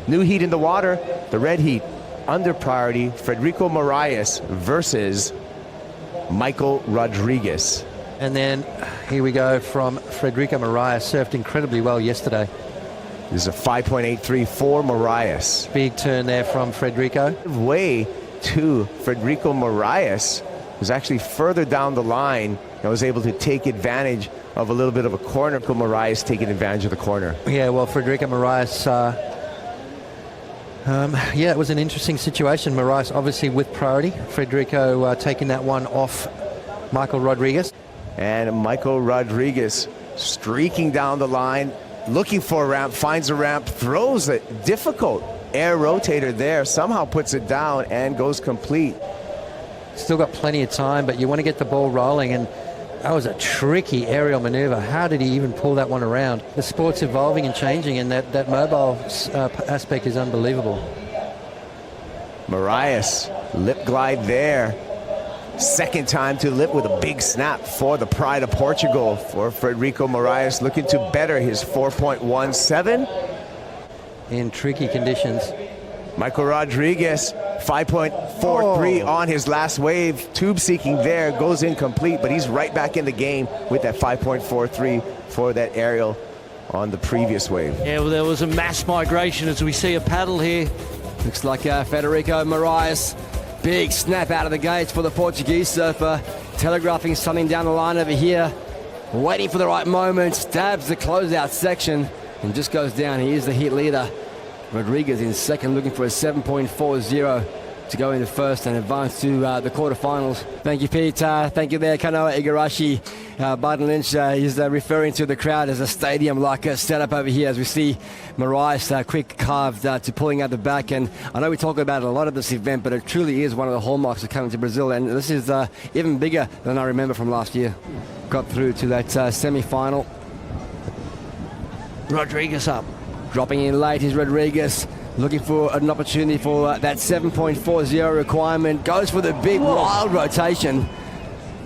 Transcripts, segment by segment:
New heat in the water, the red heat under priority, Frederico Morais versus Michael Rodrigues. And then here we go from Frederico Morais, surfed incredibly well yesterday. This is a 5.83 for Morais. Big turn there from Frederico. Way to Frederico Morais was actually further down the line and was able to take advantage of a little bit of a corner. Morais taking advantage of the corner. Yeah, well, Frederico Morais, yeah, it was an interesting situation. Morais obviously with priority. Frederico taking that one off Michael Rodrigues. And Michael Rodrigues streaking down the line, looking for a ramp, finds a ramp, throws a difficult air rotator there, somehow puts it down and goes complete. Still got plenty of time, but you want to get the ball rolling, and that was a tricky aerial maneuver. How did he even pull that one around? The sport's evolving and changing, and that mobile aspect is unbelievable. Morais, lip glide there. Second time to lip with a big snap for the pride of Portugal, for Frederico Morais, looking to better his 4.17. In tricky conditions. Michael Rodrigues, 5.43 on his last wave. Tube seeking there, goes incomplete, but he's right back in the game with that 5.43 for that aerial on the previous wave. Yeah, well, there was a mass migration as we see a paddle here. Looks like Frederico Morais. Big snap out of the gates for the Portuguese surfer. Telegraphing something down the line over here. Waiting for the right moment. Stabs the closeout section and just goes down. He is the heat leader. Rodrigues in second, looking for a 7.40 to go into first and advance to the quarterfinals. Thank you, Pete. Thank you there, Kanoa Igarashi. Barton Lynch is referring to the crowd as a stadium-like setup over here as we see Morais quick carved to pulling out the back. And I know we talk about a lot of this event, but it truly is one of the hallmarks of coming to Brazil. And this is even bigger than I remember from last year. Got through to that semi-final. Rodrigues up. Dropping in late is Rodrigues, looking for an opportunity for that 7.40 requirement. Goes for the big wild rotation.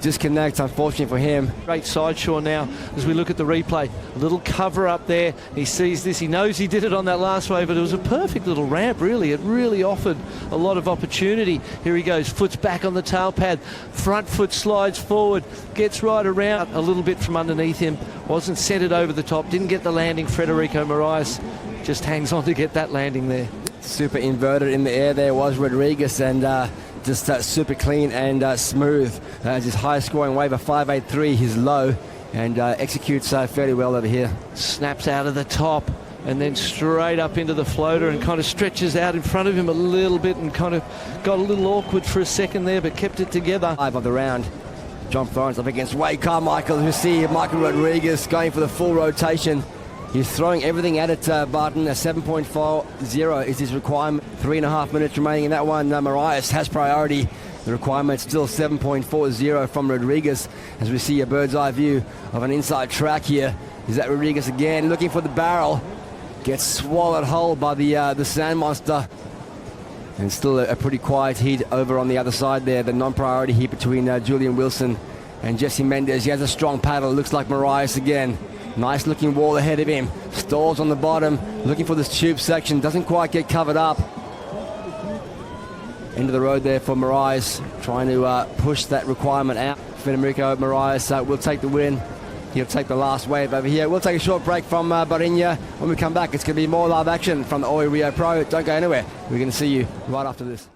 Disconnects, unfortunately for him. Great sideshore now as we look at the replay. A little cover up there. He sees this. He knows he did it on that last wave, but it was a perfect little ramp, really. It really offered a lot of opportunity. Here he goes. Foot's back on the tail pad. Front foot slides forward. Gets right around a little bit from underneath him. Wasn't centered over the top. Didn't get the landing. Frederico Morais just hangs on to get that landing there. Super inverted in the air there was Rodrigues, and just super clean and smooth. His highest scoring wave, a 5.83, his low, and executes fairly well over here. Snaps out of the top and then straight up into the floater and kind of stretches out in front of him a little bit and kind of got a little awkward for a second there, but kept it together. 5 of the round. John Florence up against Wade Carmichael, who see Michael Rodrigues going for the full rotation. He's throwing everything at it, Barton. A 7.40 is his requirement. 3.5 minutes remaining in that one. Morais has priority. The requirement still 7.40 from Rodrigues, as we see a bird's eye view of an inside track here. Is that Rodrigues again, looking for the barrel. Gets swallowed whole by the sand monster. And still a pretty quiet heat over on the other side there. The non-priority heat between Julian Wilson and Jesse Mendes. He has a strong paddle. Looks like Morais again. Nice looking wall ahead of him. Stalls on the bottom, looking for this tube section. Doesn't quite get covered up. End of the road there for Morais, trying to push that requirement out. Frederico Morais will take the win. He'll take the last wave over here. We'll take a short break from Barinha. When we come back, it's going to be more live action from the Oi Rio Pro. Don't go anywhere. We're going to see you right after this.